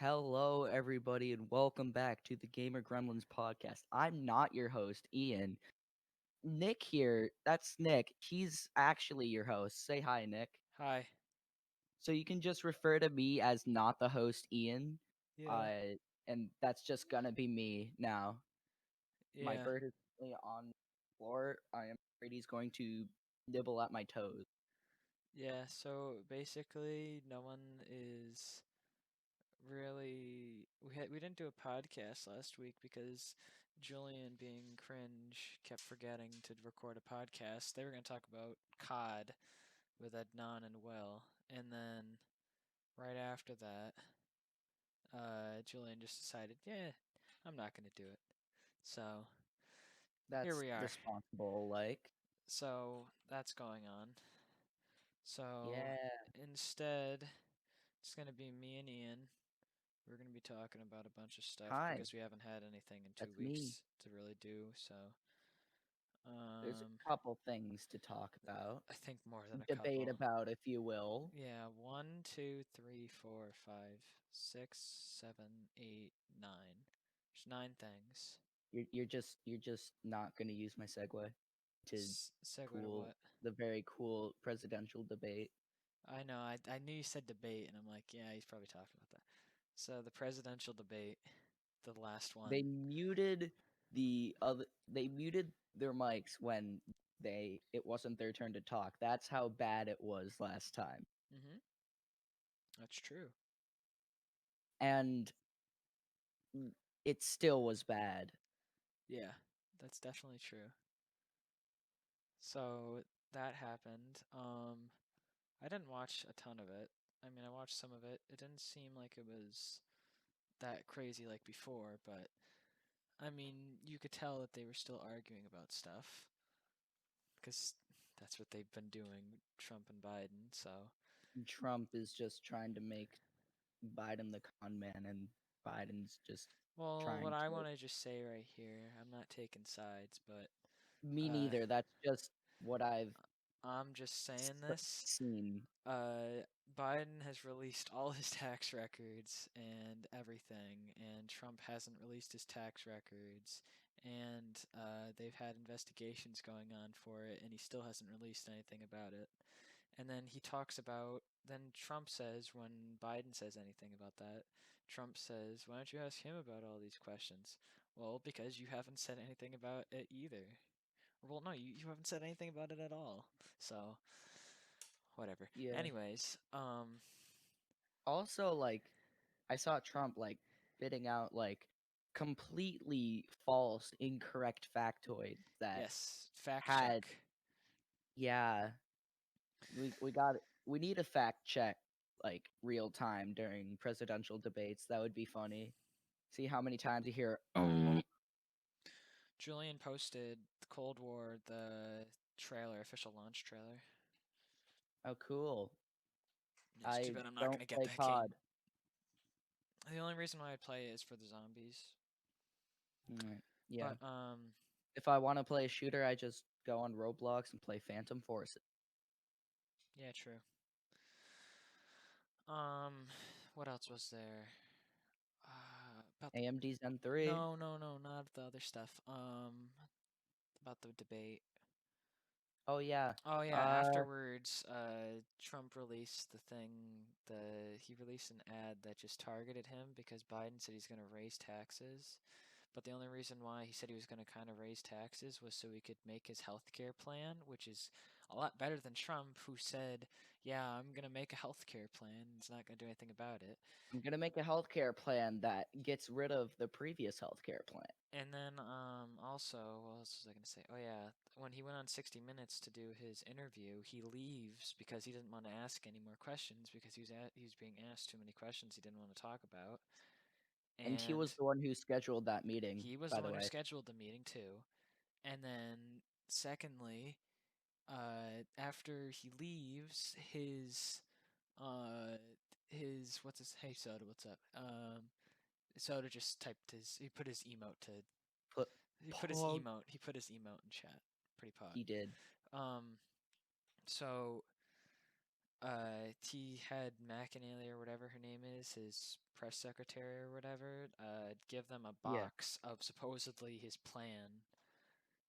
Hello, everybody, and welcome back to the Gamer Gremlins podcast. I'm not your host, Ian. Nick here, that's Nick. He's actually your host. Say hi, Nick. Hi. So you can just refer to me as not the host, Ian. Yeah. Uh, and that's just gonna be me now. My Yeah. bird is currently on the floor. I am afraid he's going to nibble at my toes. Yeah. So basically, no one is really. We didn't do a podcast last week because Julian, being cringe, kept forgetting to record a podcast. They were going to talk about COD with Adnan and Will, and then right after that, Julian just decided, yeah, I'm not going to do it. So here That's we are. responsible, like. So that's going on. So Yeah. instead, it's going to be me and Ian. We're going to be talking about a bunch of stuff Hi, because we haven't had anything in two that's me. weeks to really do. So, There's um, a couple things to talk about. I think more than a Debate couple. about, if you will. Yeah, one, two, three, four, five, six, seven, eight, nine. There's nine things. You're just not gonna use my segue to Segue to cool what? the very cool presidential debate. I know. I knew you said debate, and I'm like, yeah, he's probably talking about that. So the presidential debate, the last one. They muted their mics when it wasn't their turn to talk. That's how bad it was last time. Mm-hmm. That's true. And it still was bad. Yeah, that's definitely true. So that happened. I didn't watch a ton of it. I mean, I watched some of it. It didn't seem like it was that crazy like before, but I mean, you could tell that they were still arguing about stuff because that's what they've been doing, Trump and Biden. So, Trump is just trying to make Biden the con man, and Biden's just well, what trying I to. want to just say right here, I'm not taking sides, but Me uh, neither. That's just what I've I'm just saying this. seen. Uh, Biden has released all his tax records and everything, and Trump hasn't released his tax records, and they've had investigations going on for it, and he still hasn't released anything about it. And then he talks about, then Trump says, when Biden says anything about that, Trump says, why don't you ask him about all these questions? Well, because you haven't said anything about it either. Well, no, you haven't said anything about it at all. So, whatever. Yeah. Anyways, Also, like, I saw Trump like spitting out like completely false, incorrect factoids that yes, fact had. check. Yeah, we need a fact check like real time during presidential debates. That would be funny. See how many times you hear. Julian posted the Cold War, the trailer, official launch trailer. Oh, cool. It's too I bad I'm not don't gonna get play that game. COD. The only reason why I play it is for the zombies. Yeah. But If I want to play a shooter, I just go on Roblox and play Phantom Forces. yeah, true. Um, what else was there? About the AMD Zen 3. no, not the other stuff. About the debate. Oh yeah. Oh yeah, Uh, afterwards, Trump released the thing. He released an ad that just targeted him because Biden said he's going to raise taxes. But the only reason why he said he was going to kind of raise taxes was so he could make his healthcare plan, which is a lot better than Trump, who said, "Yeah, I'm going to make a healthcare plan. He's not going to do anything about it." I'm gonna make a healthcare plan that gets rid of the previous healthcare plan. And then also, what else was I going to say? Oh yeah, when he went on 60 Minutes to do his interview, he leaves because he didn't want to ask any more questions because he was being asked too many questions he didn't want to talk about. And he And was the one who scheduled that meeting, he was by the the one who way. scheduled the meeting too. And then secondly, after he leaves, uh what's his, hey Soda, what's up? Soda just typed his, Put Pog. he put his emote in chat. Pretty pog. He did. Um, so he had McAnally or whatever her name is, his press secretary or whatever, give them a Yeah. box of supposedly his plan.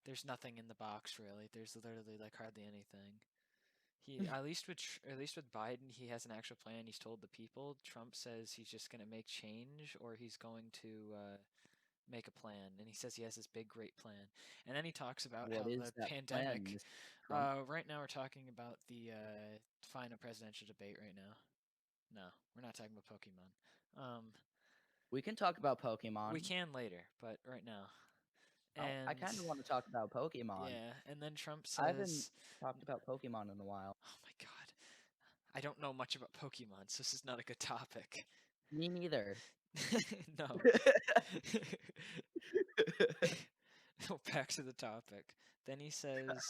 There's nothing in the box really. There's literally like hardly anything. He at least with Biden, he has an actual plan. He's told the people. Trump says he's just gonna make change, or he's going to make a plan, and he says he has this big, great plan. And then he talks about What how is the that plan, pandemic. Mr. Trump? Right now, we're talking about the final presidential debate. Right now, no, we're not talking about Pokemon. We can talk about We Pokemon. can later, but right now. Oh, I And kind of want to talk about Pokemon. yeah, and then Trump I haven't says, talked about Pokemon in a while. "Oh my God, I don't know much about Pokemon, so this is not a good topic." Me neither. No. Back to the topic. Then he says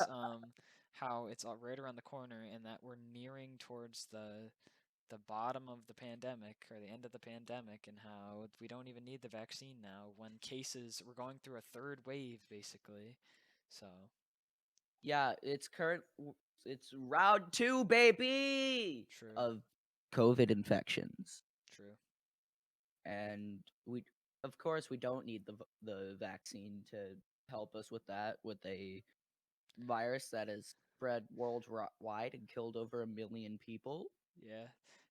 how it's all right around the corner and that we're nearing towards the bottom of the pandemic or the end of the pandemic, and how we don't even need the vaccine now when cases we're going through a third wave basically. So Yeah, it's round 2, baby, true, of COVID infections. true. And we of course we don't need the vaccine to help us with that, with a virus that has spread worldwide and killed over 1 million people. Yeah.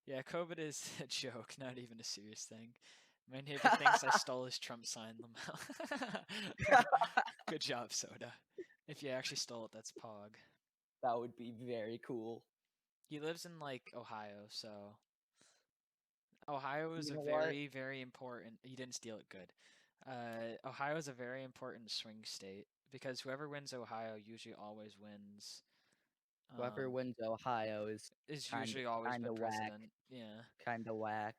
Yeah, COVID is a joke, not even a serious thing. My neighbor thinks I stole his Trump sign somehow. Good job, Soda. If you actually stole it, that's Pog. That would be very cool. He lives in like Ohio, so Ohio is You a know what? very, very important. He didn't steal it. Good. Ohio is a very important swing state because whoever wins Ohio usually always wins. Whoever wins Ohio Is kind usually always kind been of whack, president. Yeah. kind of whack.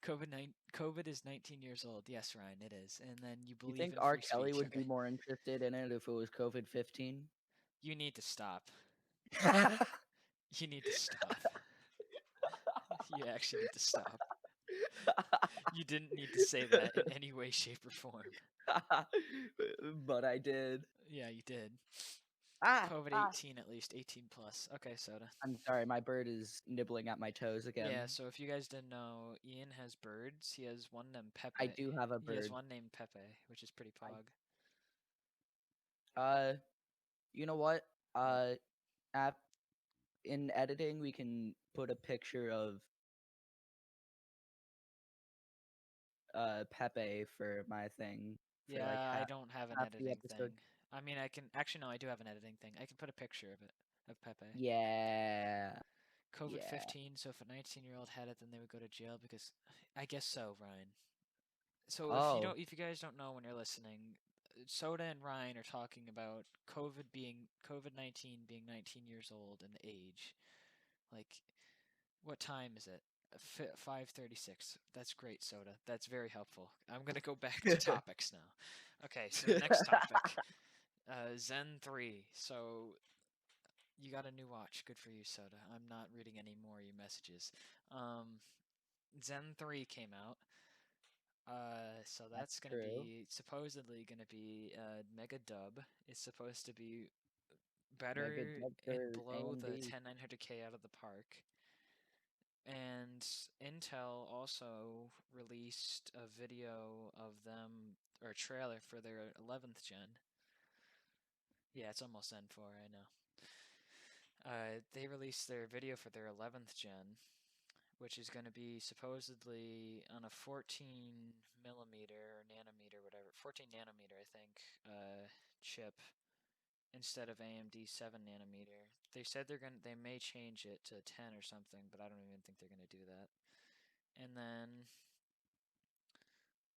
COVID is 19 years old. Yes, Ryan, it is. And then you You believe think in R. free Kelly speech. would Okay. be more interested in it if it was COVID-15? You need to stop. You need to stop. You actually need to stop. You didn't need to say that in any way, shape, or form. But I did. Yeah, you did. Ah, COVID ah. 18 at least, 18 plus. Okay, Soda. I'm sorry, my bird is nibbling at my toes Yeah, again. so if you guys didn't know, Ian has birds. He has one named I Pepe. do have a He has bird. one named Pepe, which is pretty pog. I, you know what? What? Uh, ap in editing, we can put a picture of Pepe for my thing for like Yeah, I don't have an half the editing thing. episode. I mean, I can actually no, I do have an editing thing. I can put a picture of it of Pepe. Yeah, COVID yeah. 15. So if a 19-year-old had it, then they would go to jail because I guess so, Ryan. So Oh, if you guys don't know when you're listening, Soda and Ryan are talking about COVID-19 being 19 years old and the age. Like, what time is it? 5:36. That's great, Soda. That's very helpful. I'm gonna go back to topics now. Okay, so next topic. Zen 3. So you got a new watch. Good for you, Soda. I'm not reading any more of your messages. Um, Zen 3 came out. So that's that's gonna true. be supposedly gonna be mega dub. It's supposed to be Mega better dub and for blow the AMD. 10900K out of the park. And Intel also released a video of them, or a trailer for their 11th gen. Yeah, it's almost Zen 4, I know. They released their video for their 11th gen, which is going to be supposedly on a 14 millimeter or nanometer, whatever, 14 nanometer, I think, chip instead of AMD 7 nanometer. They said they may change it to 10 or something, but I don't even think they're going to do that. And then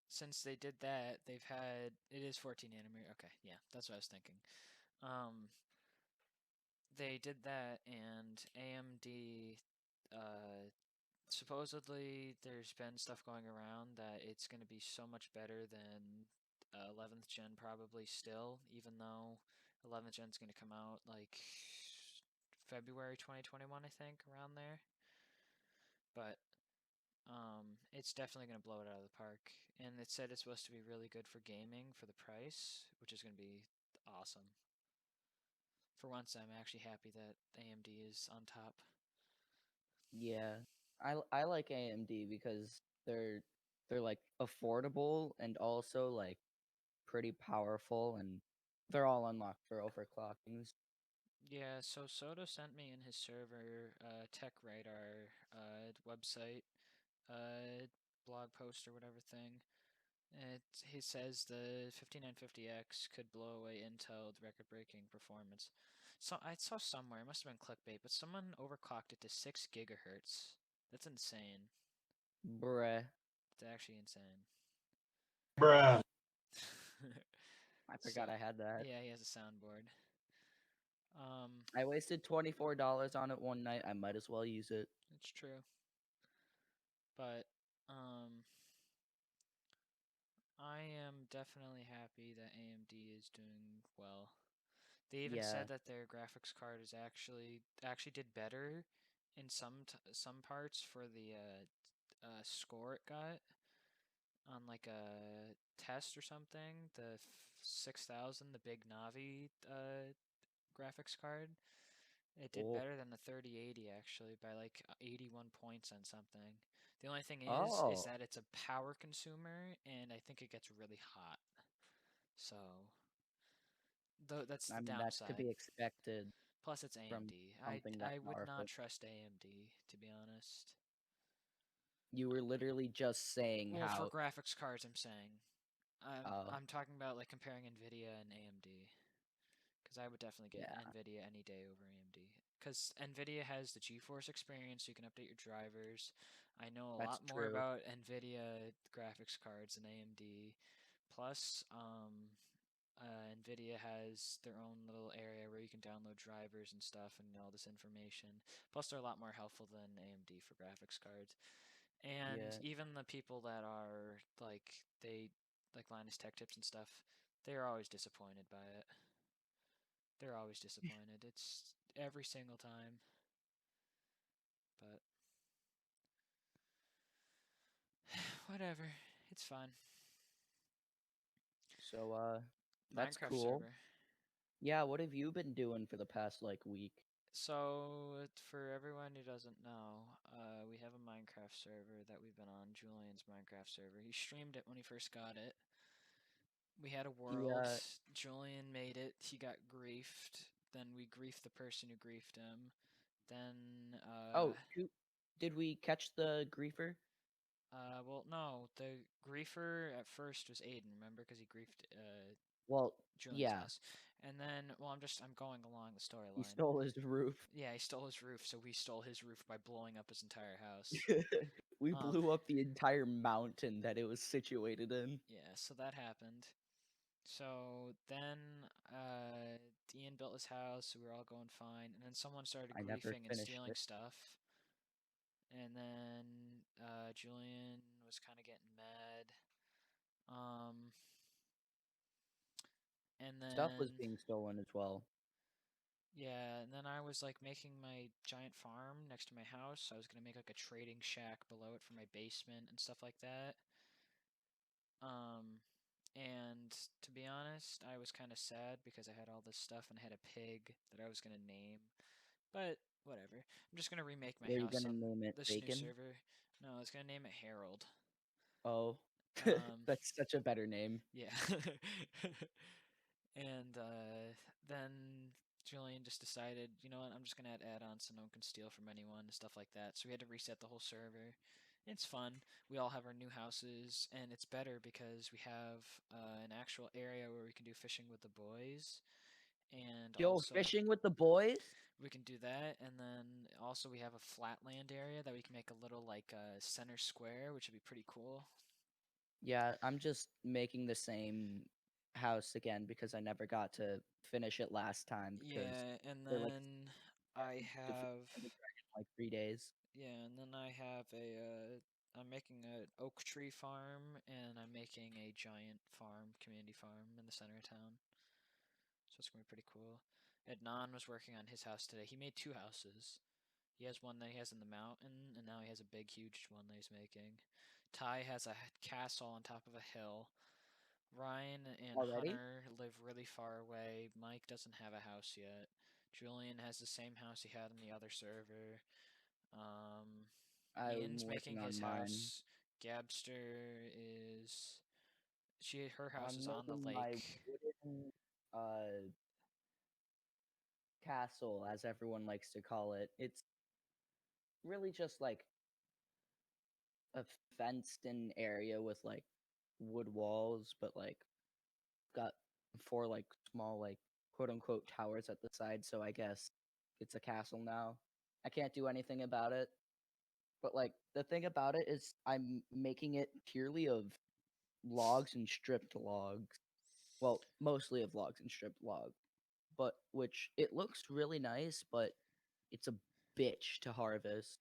since they did that, it is 14 nanometer. Okay, yeah, that's what I was thinking. Um, they did that, and AMD supposedly there's been stuff going around that it's going to be so much better than 11th gen probably still, even though 11th gen's going to come out like February 2021, I think, around there. But it's definitely going to blow it out of the park. And it said it's supposed to be really good for gaming for the price, which is going to be awesome. For once, I'm actually happy that AMD is on top. Yeah, I like AMD because they're like affordable and also like pretty powerful, and they're all unlocked for overclockings. Yeah, so Soto sent me in his server Tech Radar website uh, blog post or whatever thing. He says the 5950X could blow away Intel with record-breaking performance. So I saw somewhere, it must have been clickbait, but someone overclocked it to 6 gigahertz. That's insane. Bruh, It's actually insane. Bruh. I So forgot I had that. yeah, he has a soundboard. I wasted $24 on it one night. I might as well use it. It's true, but um, I am definitely happy that AMD is doing well. They even Yeah. said that their graphics card is actually did better in some parts for the score it got on like a test or something. The 6000, the big Navi graphics card, it did Oh. better than the 3080 actually by like 81 points on something. The only thing is Oh. that it's a power consumer and I think it gets really hot. So that's I the mean, that's to downside. be expected Plus, it's from AMD. something that I would not powerful. trust AMD to be honest. You were literally just saying Well, for how. graphics cards, I'm saying. Oh, I'm talking about like comparing Nvidia and AMD because I would definitely get yeah, Nvidia any day over AMD because Nvidia has the GeForce experience, so you can update your drivers. I know a that's lot more true. about Nvidia graphics cards than AMD. Plus, NVIDIA has their own little area where you can download drivers and stuff and all this information. Plus, they're a lot more helpful than AMD for graphics cards. And Yeah. even the people that are like Linus Tech Tips and stuff, they're always disappointed by it. They're always disappointed. It's every single time. But whatever, it's fine. So, that's Minecraft cool. server. Yeah, what have you been doing for the past like week? So, for everyone who doesn't know, we have a Minecraft server that we've been on, Julian's Minecraft server. He streamed it when he first got it. We had a He world. Julian made it. He got griefed. Then we griefed the person who griefed him. Then, Oh, did we catch the griefer? well, no, the griefer at first was Aiden, remember? Because he griefed, Well, Julian's yeah, house. And then, well, I'm going along the he storyline. stole his roof. Yeah, he stole his roof, so we stole his roof by blowing up his entire house. We Um, blew up the entire mountain that it was situated in. yeah, so that happened. So then, Ian built his house, so we were all going fine. And then someone started I never griefing and finished stealing it. stuff. And then, Julian was kind of getting mad. Um, and Stuff was then, being stolen as well. yeah, and then I was like making my giant farm next to my house. I was gonna make like a trading shack below it for my basement and stuff like that. Um, and to be honest, I was kind of sad because I had all this stuff and I had a pig that I was gonna name. But whatever. I'm just gonna remake my Were you house gonna on name it this new Bacon? server. No, I was gonna name it Harold. Oh, Um, that's such a better name. yeah. And then Julian just decided, you know what, I'm just gonna add add-ons so no one can steal from anyone and stuff like that. So we had to reset the whole server. It's fun. We all have our new houses, and it's better because we have an actual area where we can do fishing with the boys, and Go also fishing with the boys? we can do that. And then also we have a flatland area that we can make a little like center square, which would be pretty cool. Yeah, I'm just making the same house again because I never got to finish it last time because Yeah, and they like then I defeated have the dragon in like 3 days. Yeah, and then I have I'm making an oak tree farm, and I'm making a giant farm, community farm in the center of town. So it's gonna be pretty cool. Adnan was working on his house today. He made two houses. He has one that he has in the mountain, and now he has a big, huge one that he's making. Ty has a castle on top of a hill. Ryan and Already? Hunter live really far away. Mike doesn't have a house yet. Julian has the same house he had in the other server. I'm Ian's making working on his mine. house. Gabster is her house I'm is on the making my lake. wooden castle, as everyone likes to call it. It's really just like a fenced-in area with like wood walls, but like got four like small like quote unquote towers at the side. So I guess it's a castle now. I can't do anything about it. But like the thing about it is I'm making it purely of logs and stripped logs. Well, mostly of logs and stripped logs. But which it looks really nice, but it's a bitch to harvest.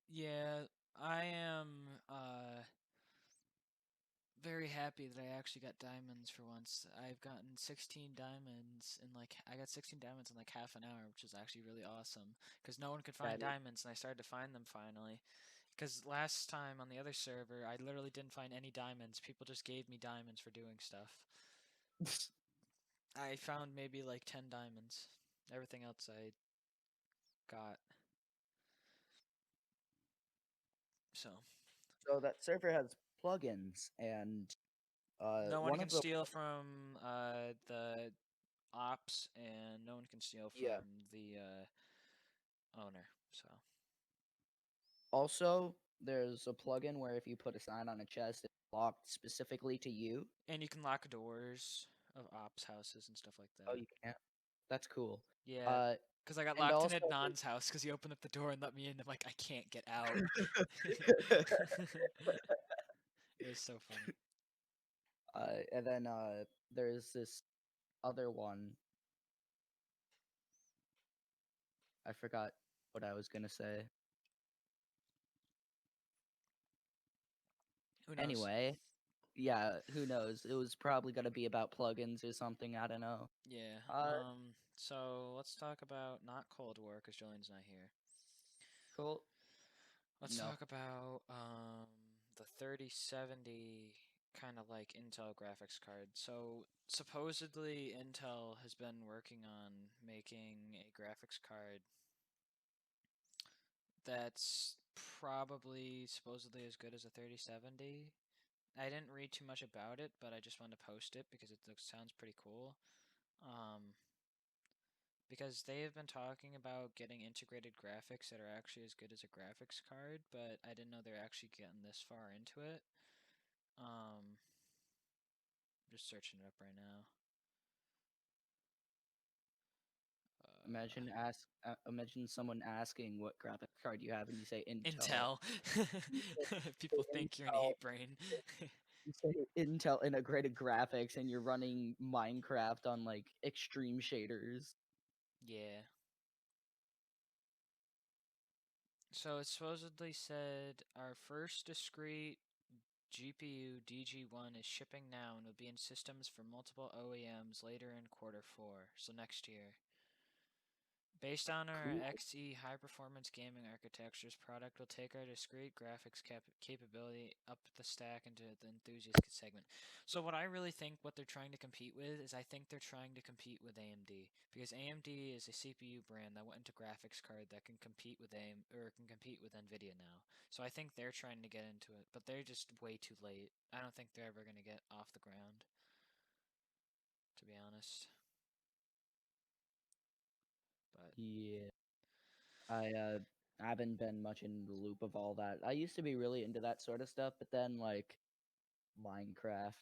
Yeah, I am very happy that I actually got diamonds for once. I've gotten 16 diamonds in like I got 16 diamonds in like half an hour, which is actually really awesome because no one could find That diamonds and I started to find them finally. Because last time on the other server, I literally didn't find any diamonds. People just gave me diamonds for doing stuff. is I found maybe like 10 diamonds. Everything else I got. So, so that server has plugins and no one one can of the steal from the ops, and no one can steal yeah. from the owner. So, Also, there's a plugin where if you put a sign on a chest, it's locked specifically to you. and you can lock doors of ops houses and stuff like Oh, that. you can't. That's cool. Yeah, Uh, because I got and locked in also, Adnan's house because he opened up the door and let me in. I'm like, I can't get out. It was so funny. and then there's this other one. I forgot what I was gonna say. Who knows? Anyway, yeah, who knows? It was probably gonna be about plugins or something. I don't know. Yeah. Uh, So let's talk about not Cold War because Julian's not here. cool. Let's No, talk about the 3070 kind of like Intel graphics card. So supposedly Intel has been working on making a graphics card that's probably supposedly as good as a 3070. I didn't read too much about it, but I just wanted to post it because it sounds pretty cool. Um, because they have been talking about getting integrated graphics that are actually as good as a graphics card, but I didn't know they're actually getting this far into it. I'm just searching it up right now. imagine imagine someone asking what graphics card you have, and you say Intel. Intel. You say People think you're an Intel. ape brain. You say Intel integrated graphics, and you're running Minecraft on like extreme shaders. Yeah. So it supposedly said our first discrete GPU DG1 is shipping now and will be in systems for multiple OEMs later in Q4, so next year. Based on our Cool. XE high-performance gaming architectures, product will take our discrete graphics capability up the stack into the enthusiast segment. So what I really think what they're trying to compete with is I think they're trying to compete with AMD because AMD is a CPU brand that went into graphics card that can compete with can compete with Nvidia now. So I think they're trying to get into it, but they're just way too late. I don't think they're ever going to get off the ground, to be honest. But Yeah. I haven't been much in the loop of all that. I used to be really into that sort of stuff, but then like Minecraft.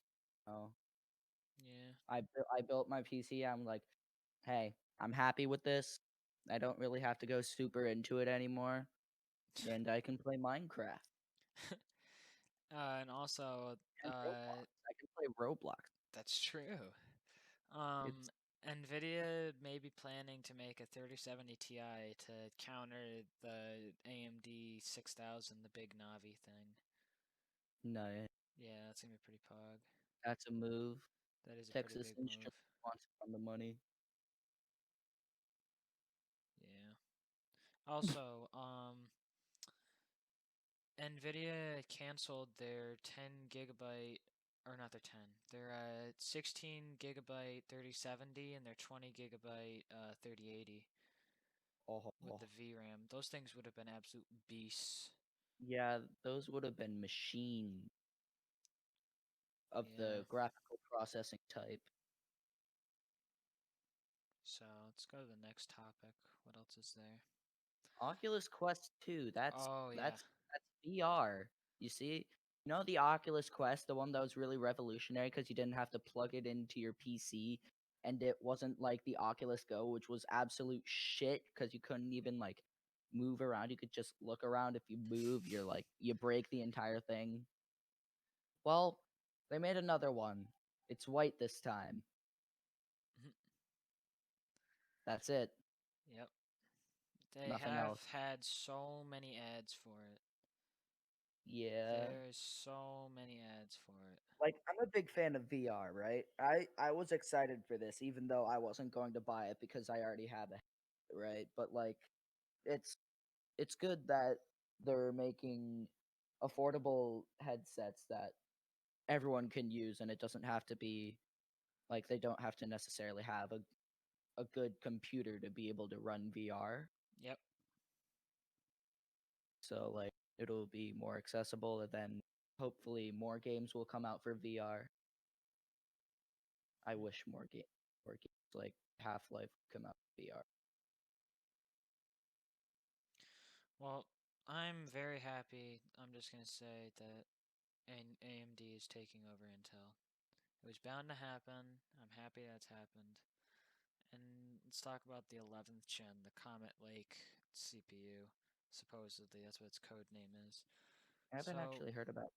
Oh, yeah. I built my PC. I'm like, hey, I'm happy with this. I don't really have to go super into it anymore, and I can play Minecraft And also, and Roblox. I can play Roblox. that's true. Um, It's Nvidia may be planning to make a 3070 Ti to counter the AMD 6000, the big Navi thing. no, Yeah, that's gonna be pretty pog. that's a move. That is a pretty Texas big move. Instruments wants on the money. Yeah. Also, Nvidia canceled their 10 gigabyte, or not their 10, their 16 gigabyte 3070 and their 20 gigabyte 3080. with the Oh, VRAM. Those things would have been absolute beasts. yeah, those would have been machine of Yeah. the graphical processing type. So let's go to the next topic. What else is there? Oculus Quest 2, that's Oh yeah. that's that's VR. You see? You know the Oculus Quest, the one that was really revolutionary because you didn't have to plug it into your PC and it wasn't like the Oculus Go, which was absolute shit because you couldn't even like move around. You could just look around. If you move, you're like you break the entire thing. Well, they made another one. It's white this time. That's it. Yep. They Nothing have else. had so many ads for it. Yeah. There's so many ads for it. Like I'm a big fan of VR, right? I was excited for this even though I wasn't going to buy it because I already have a headset, right? But like it's it's good that they're making affordable headsets that everyone can use and it doesn't have to be like they don't have to necessarily have a good computer to be able to run VR. Yep. So like it'll be more accessible and then hopefully more games will come out for VR. I wish more games like Half-Life come out for VR. Well, I'm very happy. I'm just gonna say that AMD is taking over Intel. It was bound to happen. I'm happy that's happened. And let's talk about the 11th gen, the Comet Lake CPU. Supposedly, that's what its code name is. I haven't So, actually heard about.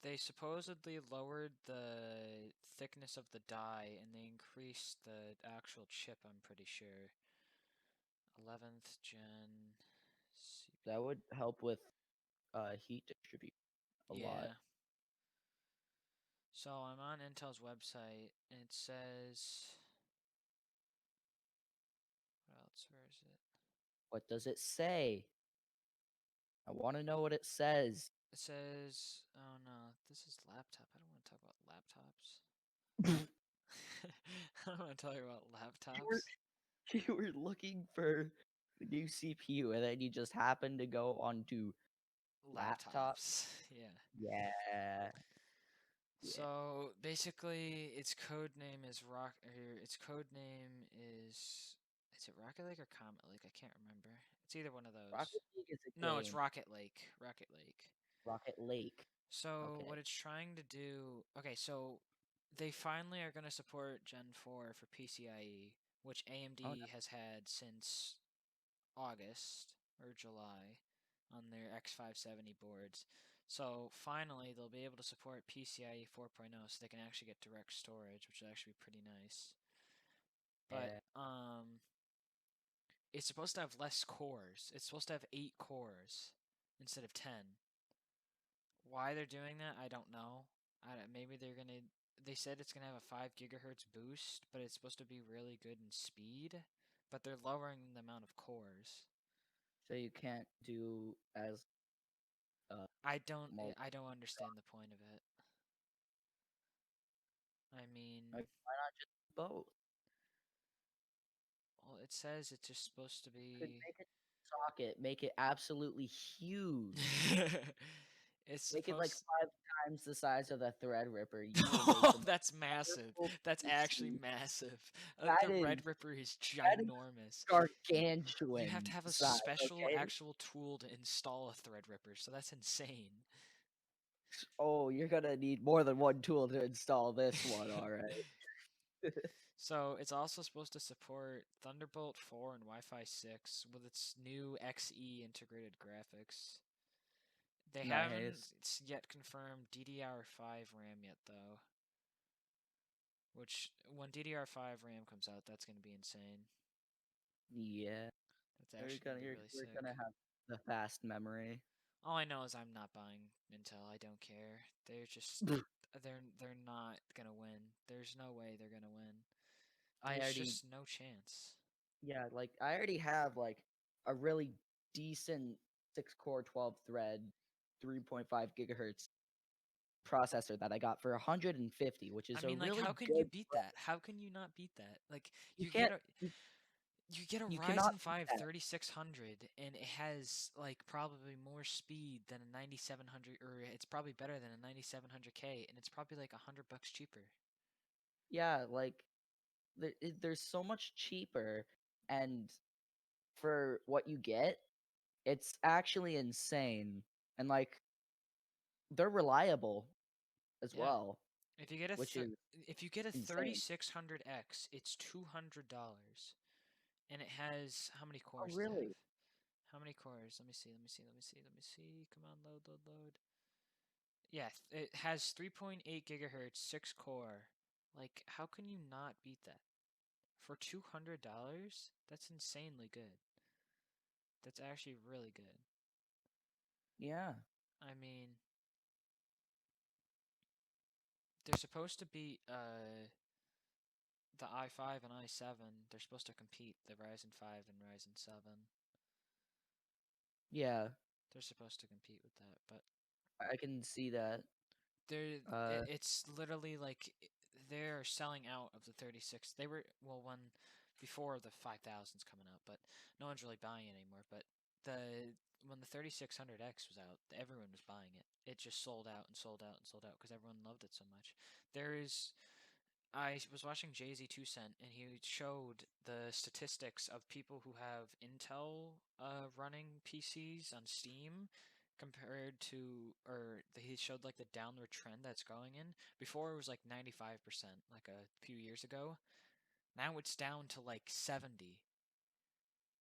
they supposedly lowered the thickness of the die and they increased the actual chip, I'm pretty sure. 11th gen CPU. That would help with heat distribution a lot. Yeah. So I'm on Intel's website and it says, what else? Where is it? What does it say? I want to know what it says. It says, oh no, this is laptop. I don't want to talk about laptops. you I don't want to talk about were laptops. you were looking for the new CPU and then you just happened to go onto laptop. Laptops. Yeah. Yeah. Yeah. So basically, its code name is Rock. Or its code name is it Rocket Lake or Comet Lake? I can't remember. It's either one of those. Rocket League is a No, it's game. Rocket Lake. Rocket Lake. Rocket Lake. So Okay. what it's trying to do, okay, so they finally are going to support Gen 4 for PCIe, which Oh no. AMD has had since August or July on their X570 boards. So finally they'll be able to support PCIe 4.0 so they can actually get direct storage, which will actually be pretty nice. But Yeah. it's supposed to have less cores. It's supposed to have 8 cores instead of 10. Why they're doing that, I don't know. Maybe they're gonna. They said it's gonna have a 5 gigahertz boost, but it's supposed to be really good in speed. But they're lowering the amount of cores. So you can't do as uh I don't. multi. I don't understand the point of it. I mean, Like, why not just both? well, it says it's just supposed to Could be. make it socket, make it absolutely huge. It's Make it like supposed. 5 times the size of the Threadripper. You will make the most That's massive. powerful That's actually PC. massive. That The is Red Ripper is that is ginormous. You have to gargantuan have a size. special Okay. actual tool to install a Threadripper, so that's insane. Oh, you're gonna need more than one tool to install this one. All right. So it's also supposed to support Thunderbolt 4 and Wi-Fi 6 with its new XE integrated graphics. They haven't Nice. yet confirmed DDR5 RAM yet though, which when DDR5 RAM comes out, that's going to be insane. Yeah. That's actually going to be really We're sick. gonna have the fast memory. All I know is I'm not buying Intel. I don't care. They're just they're not gonna win. There's no way they're gonna win. I There's already just no chance. yeah, like I already have like a really decent 6 core 12 thread 3.5 gigahertz processor that I got for 150, which I is a mean, like, really how can you good beat price. that? How can you not beat that? Like, You you get can't a You get a You cannot Ryzen beat 5 that. 3600 and it has like probably more speed than a 9700, or it's probably better than a 9700K, and it's probably like $100 cheaper. Yeah, like there's so much cheaper, and for what you get, it's actually insane. And like they're reliable as Yeah. well, If you get a which is if you get a insane. 3600X, it's $200, and it has how many Oh, cores does it have? really? How many cores? Let me see. Let me see. Let me see. Let me see. Come on, load, load, load. Yeah, it has 3.8 gigahertz, 6 core. Like, how can you not beat that? For $200? That's insanely good. That's actually really good. Yeah. I mean, they're supposed to be the i5 and i7. They're supposed to compete, the Ryzen 5 and Ryzen 7. Yeah, They're supposed to compete with that, but I can see that. it's literally like they're selling out of the 36. They were, well, when before the 5000's coming out, but no one's really buying it anymore. But the when the 3600X was out, everyone was buying it. It just sold out and sold out and sold out because everyone loved it so much. I was watching Jay-Z 2 Cent, and he showed the statistics of people who have Intel running PCs on Steam compared to, or he showed like the downward trend that's going in. Before it was like 95%, like a few years ago. Now it's down to like 70,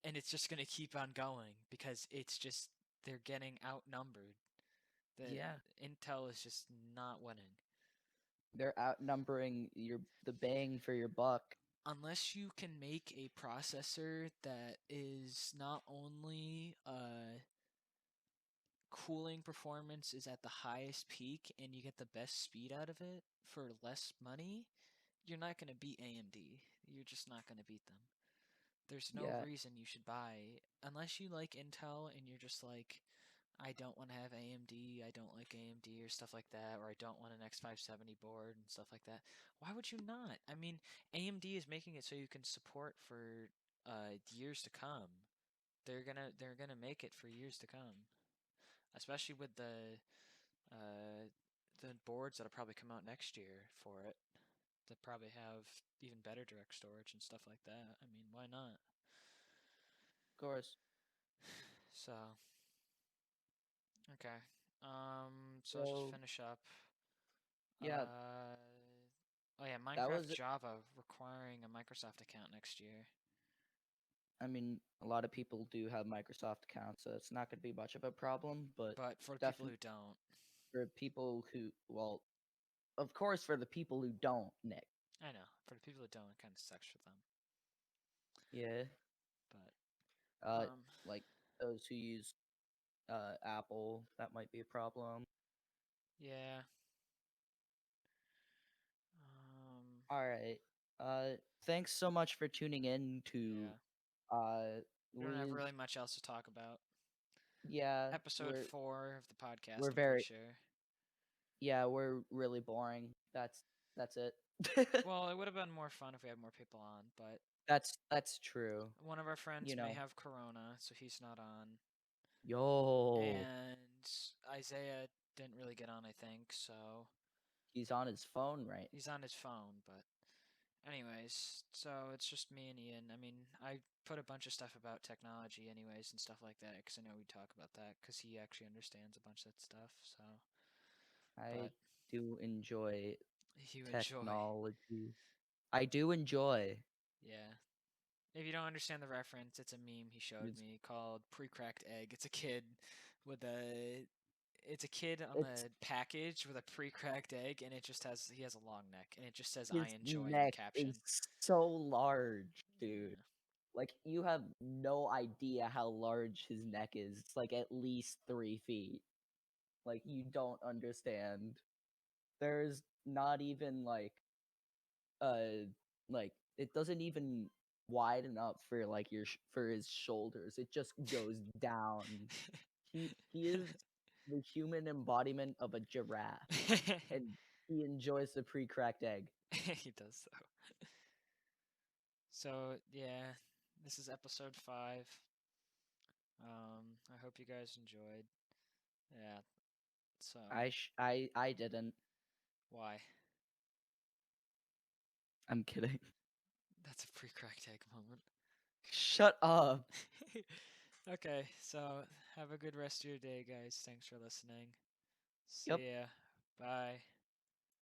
and it's just gonna keep on going because it's just they're getting outnumbered. The Yeah, Intel is just not winning. they're outnumbering the bang for your buck. Unless you can make a processor that is not only cooling performance is at the highest peak and you get the best speed out of it for less money, you're not going to beat AMD. You're just not going to beat them. There's no Yeah, reason you should buy, unless you like Intel and you're just like, I don't want to have AMD, I don't like AMD or stuff like that, or I don't want an X570 board and stuff like that. Why would you not? I mean, AMD is making it so you can support for years to come. They're gonna make it for years to come, especially with uh, the boards that'll probably come out next year for it. That probably have even better direct storage and stuff like that. I mean, why not? of course. So, okay. So let's just So finish up. yeah, Uh, oh yeah, that Minecraft was it. Java requiring a Microsoft account next year. I mean, a lot of people do have Microsoft accounts, so it's not going to be much of a problem. But But for the people definitely who don't, for people who, well, of course, for the people who don't, Nick. I know. For the people who don't, it kind of sucks for them. Yeah. But Like those who use Apple, that might be a problem. yeah. All right. Thanks so much for tuning in to Yeah. uh We don't have Lee's. really much else to talk about. Yeah, Episode 4 of the podcast, we're I'm pretty very sure. yeah, we're really boring. That's it. Well, it would have been more fun if we had more people on, but That's true. one of our friends You may know. have corona, so he's not on. Yo, And Isaiah didn't really get on, I think, so he's on his phone right. he's on his phone, but anyways, so it's just me and Ian. I mean, I put a bunch of stuff about technology anyways and stuff like that because I know we talk about that because he actually understands a bunch of that stuff, so I but do enjoy you enjoy. technology. I do enjoy. Yeah. If you don't understand the reference, it's a meme he showed It's me called pre-cracked egg. With a it's a kid on it's the package with a pre-cracked egg, and he has a long neck, and it just says "I his enjoy" in the neck is caption. so large, dude. Yeah. Like you have no idea how large his neck is. It's like at least 3 feet. Like you don't understand. There's not even uh it doesn't even widen up for like for his shoulders. It just goes down. He is the human embodiment of a giraffe, and he enjoys the pre-cracked egg. He does though. So yeah, This is episode 5. I hope you guys enjoyed. Yeah. So I didn't. why? I'm kidding. That's a pre-crack tag moment. Shut up. Okay, so have a good rest of your day, guys. Thanks for listening. See Yep. ya. Bye.